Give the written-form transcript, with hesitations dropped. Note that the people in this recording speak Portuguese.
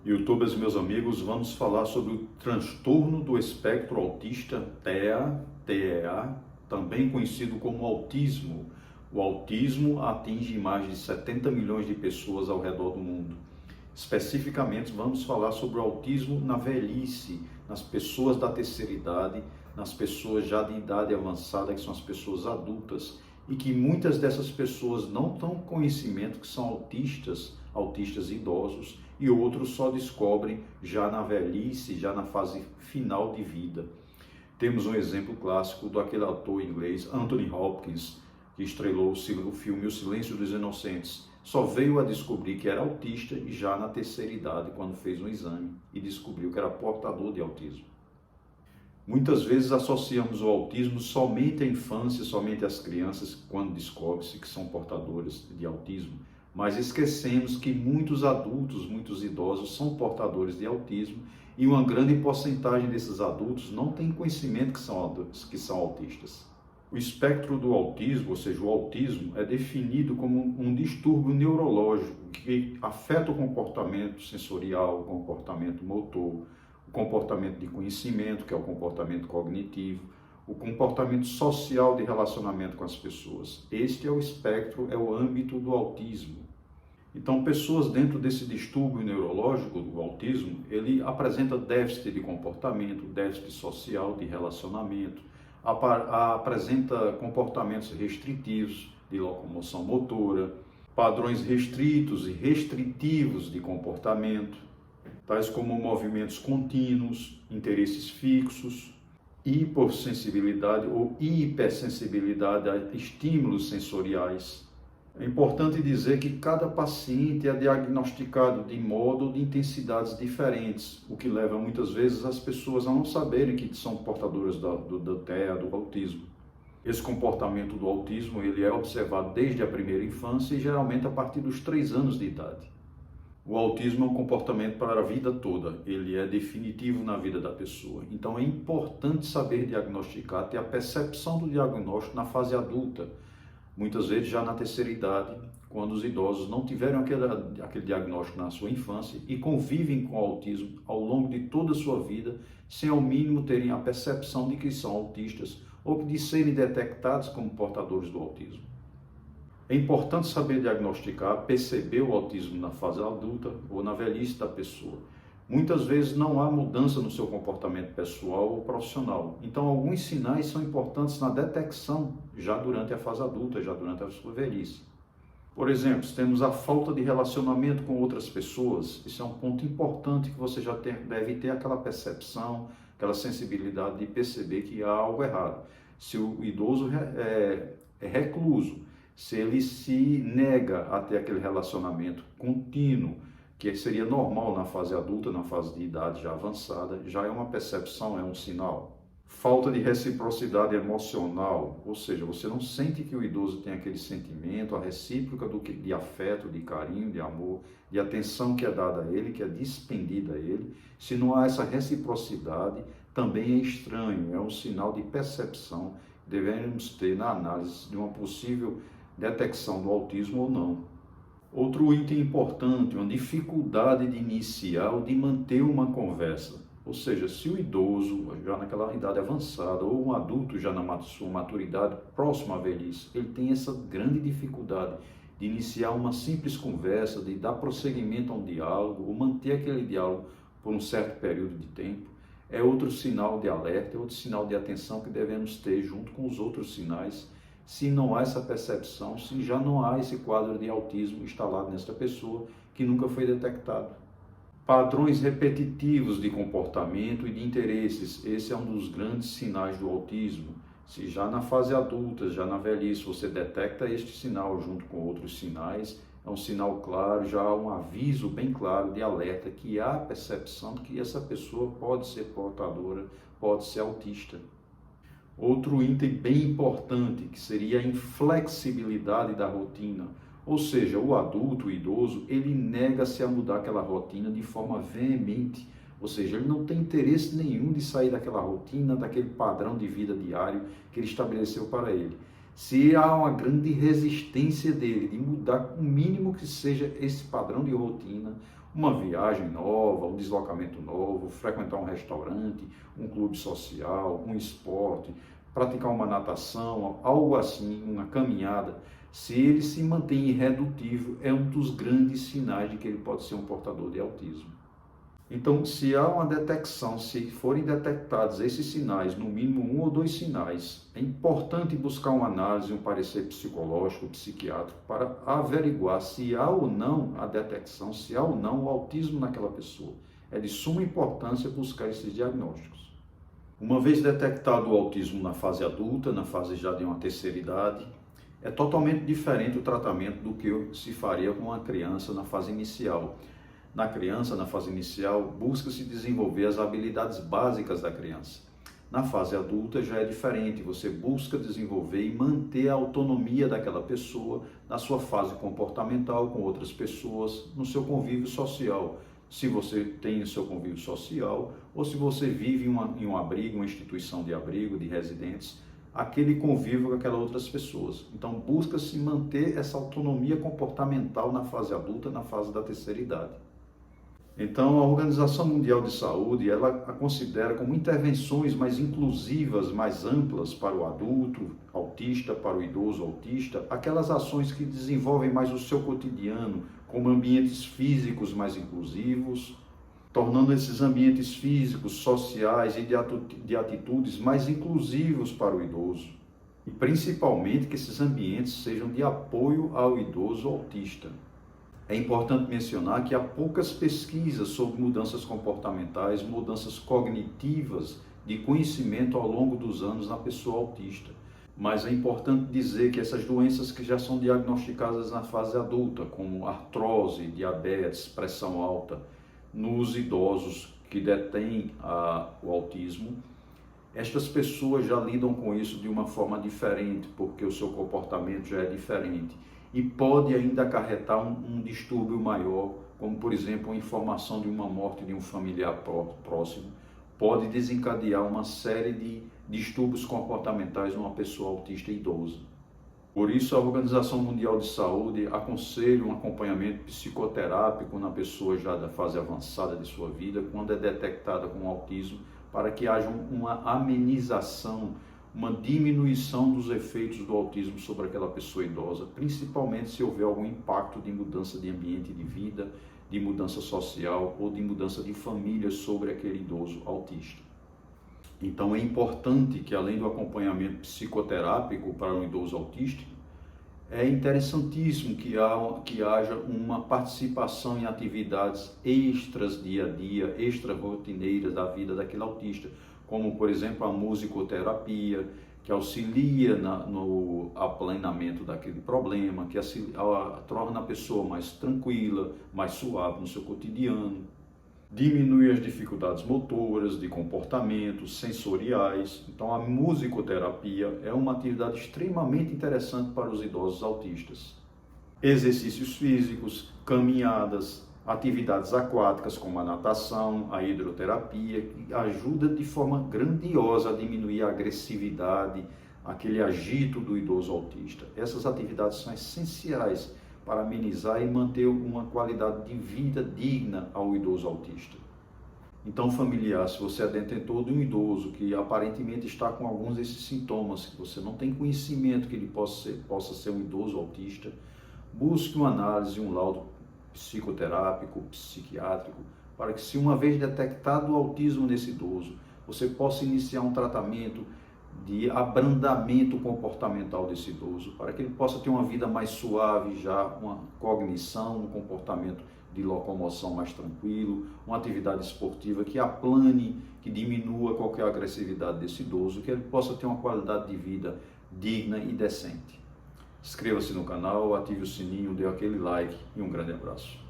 YouTubers, meus amigos, vamos falar sobre o transtorno do espectro autista, TEA, também conhecido como autismo. O autismo atinge mais de 70 milhões de pessoas ao redor do mundo. Especificamente, vamos falar sobre o autismo na velhice, nas pessoas da terceira idade, nas pessoas já de idade avançada, que são as pessoas adultas, e que muitas dessas pessoas não têm conhecimento que são autistas idosos, e outros só descobrem já na velhice, já na fase final de vida. Temos um exemplo clássico daquele ator inglês, Anthony Hopkins, que estrelou o filme O Silêncio dos Inocentes. Só veio a descobrir que era autista e já na terceira idade, quando fez um exame e descobriu que era portador de autismo. Muitas vezes associamos o autismo somente à infância, somente às crianças, quando descobre-se que são portadores de autismo, mas esquecemos que muitos adultos, muitos idosos são portadores de autismo e uma grande porcentagem desses adultos não tem conhecimento que são autistas. O espectro do autismo, ou seja, o autismo, é definido como um distúrbio neurológico que afeta o comportamento sensorial, o comportamento motor, o comportamento de conhecimento, que é o comportamento cognitivo, o comportamento social de relacionamento com as pessoas. Este é o espectro, é o âmbito do autismo. Então, pessoas dentro desse distúrbio neurológico do autismo, ele apresenta déficit de comportamento, déficit social de relacionamento, apresenta comportamentos restritivos de locomoção motora, padrões restritos e restritivos de comportamento, tais como movimentos contínuos, interesses fixos, hipossensibilidade ou hipersensibilidade a estímulos sensoriais. É importante dizer que cada paciente é diagnosticado de modo ou de intensidades diferentes, o que leva muitas vezes as pessoas a não saberem que são portadoras do TEA, do autismo. Esse comportamento do autismo ele é observado desde a primeira infância e geralmente a partir dos 3 anos de idade. O autismo é um comportamento para a vida toda, ele é definitivo na vida da pessoa. Então é importante saber diagnosticar, ter a percepção do diagnóstico na fase adulta, muitas vezes já na terceira idade, quando os idosos não tiveram aquele diagnóstico na sua infância e convivem com o autismo ao longo de toda a sua vida, sem ao mínimo terem a percepção de que são autistas ou de serem detectados como portadores do autismo. É importante saber diagnosticar, perceber o autismo na fase adulta ou na velhice da pessoa. Muitas vezes não há mudança no seu comportamento pessoal ou profissional. Então, alguns sinais são importantes na detecção já durante a fase adulta, já durante a sua velhice. Por exemplo, temos a falta de relacionamento com outras pessoas. Isso é um ponto importante que você já deve ter aquela percepção, aquela sensibilidade de perceber que há algo errado. Se o idoso é recluso, se ele se nega a ter aquele relacionamento contínuo, que seria normal na fase adulta, na fase de idade já avançada, já é uma percepção, é um sinal. Falta de reciprocidade emocional, ou seja, você não sente que o idoso tem aquele sentimento, a recíproca de afeto, de carinho, de amor, de atenção que é dada a ele, que é despendida a ele. Se não há essa reciprocidade, também é estranho, é um sinal de percepção que devemos ter na análise de uma possível detecção do autismo ou não. Outro item importante, uma dificuldade de iniciar ou de manter uma conversa. Ou seja, se o idoso, já naquela idade avançada, ou um adulto já na sua maturidade, próximo à velhice, ele tem essa grande dificuldade de iniciar uma simples conversa, de dar prosseguimento a um diálogo, ou manter aquele diálogo por um certo período de tempo, é outro sinal de alerta, é outro sinal de atenção que devemos ter junto com os outros sinais. Se não há essa percepção, se já não há esse quadro de autismo instalado nesta pessoa que nunca foi detectado. Padrões repetitivos de comportamento e de interesses, esse é um dos grandes sinais do autismo. Se já na fase adulta, já na velhice, você detecta este sinal junto com outros sinais, é um sinal claro, já há um aviso bem claro de alerta que há a percepção de que essa pessoa pode ser portadora, pode ser autista. Outro item bem importante, que seria a inflexibilidade da rotina, ou seja, o adulto, o idoso, ele nega-se a mudar aquela rotina de forma veemente, ou seja, ele não tem interesse nenhum de sair daquela rotina, daquele padrão de vida diário que ele estabeleceu para ele. Se há uma grande resistência dele de mudar o mínimo que seja esse padrão de rotina, Uma viagem nova, um deslocamento novo, frequentar um restaurante, um clube social, um esporte, praticar uma natação, algo assim, uma caminhada. Se ele se mantém irredutível, é um dos grandes sinais de que ele pode ser um portador de autismo. Então, se há uma detecção, se forem detectados esses sinais, no mínimo 1 ou 2 sinais, é importante buscar uma análise, um parecer psicológico, psiquiátrico, para averiguar se há ou não a detecção, se há ou não o autismo naquela pessoa. É de suma importância buscar esses diagnósticos. Uma vez detectado o autismo na fase adulta, na fase já de uma terceira idade, é totalmente diferente o tratamento do que se faria com uma criança na fase inicial. Na criança, na fase inicial, busca-se desenvolver as habilidades básicas da criança. Na fase adulta já é diferente, você busca desenvolver e manter a autonomia daquela pessoa na sua fase comportamental com outras pessoas, no seu convívio social. Se você tem o seu convívio social ou se você vive em um abrigo, uma instituição de abrigo, de residentes, aquele convívio com aquelas outras pessoas. Então, busca-se manter essa autonomia comportamental na fase adulta, na fase da terceira idade. Então, a Organização Mundial de Saúde, ela a considera como intervenções mais inclusivas, mais amplas para o adulto autista, para o idoso autista, aquelas ações que desenvolvem mais o seu cotidiano, como ambientes físicos mais inclusivos, tornando esses ambientes físicos, sociais e de atitudes mais inclusivos para o idoso. E principalmente que esses ambientes sejam de apoio ao idoso autista. É importante mencionar que há poucas pesquisas sobre mudanças comportamentais, mudanças cognitivas de conhecimento ao longo dos anos na pessoa autista. Mas é importante dizer que essas doenças que já são diagnosticadas na fase adulta, como artrose, diabetes, pressão alta, nos idosos que detêm o autismo, estas pessoas já lidam com isso de uma forma diferente, porque o seu comportamento já é diferente. E pode ainda acarretar um distúrbio maior, como por exemplo a informação de uma morte de um familiar próximo, pode desencadear uma série de distúrbios comportamentais numa pessoa autista idosa. Por isso a Organização Mundial de Saúde aconselha um acompanhamento psicoterápico na pessoa já da fase avançada de sua vida, quando é detectada com autismo, para que haja uma amenização, uma diminuição dos efeitos do autismo sobre aquela pessoa idosa, principalmente se houver algum impacto de mudança de ambiente de vida, de mudança social ou de mudança de família sobre aquele idoso autista. Então é importante que, além do acompanhamento psicoterápico para o idoso autista, é interessantíssimo que haja uma participação em atividades extras dia a dia, extra rotineiras da vida daquele autista, como por exemplo a musicoterapia, que auxilia no aplanamento daquele problema, que torna a pessoa mais tranquila, mais suave no seu cotidiano, diminui as dificuldades motoras, de comportamento, sensoriais. Então a musicoterapia é uma atividade extremamente interessante para os idosos autistas. Exercícios físicos, caminhadas, atividades aquáticas como a natação, a hidroterapia, que ajuda de forma grandiosa a diminuir a agressividade, aquele agito do idoso autista. Essas atividades são essenciais para amenizar e manter uma qualidade de vida digna ao idoso autista. Então, familiar, se você é detentor de um idoso que aparentemente está com alguns desses sintomas, que você não tem conhecimento que ele possa ser um idoso autista, busque uma análise, um laudo psicoterápico, psiquiátrico, para que, se uma vez detectado o autismo nesse idoso, você possa iniciar um tratamento de abrandamento comportamental desse idoso, para que ele possa ter uma vida mais suave, já uma cognição, um comportamento de locomoção mais tranquilo, uma atividade esportiva que aplane, que diminua qualquer agressividade desse idoso, que ele possa ter uma qualidade de vida digna e decente. Inscreva-se no canal, ative o sininho, dê aquele like e um grande abraço.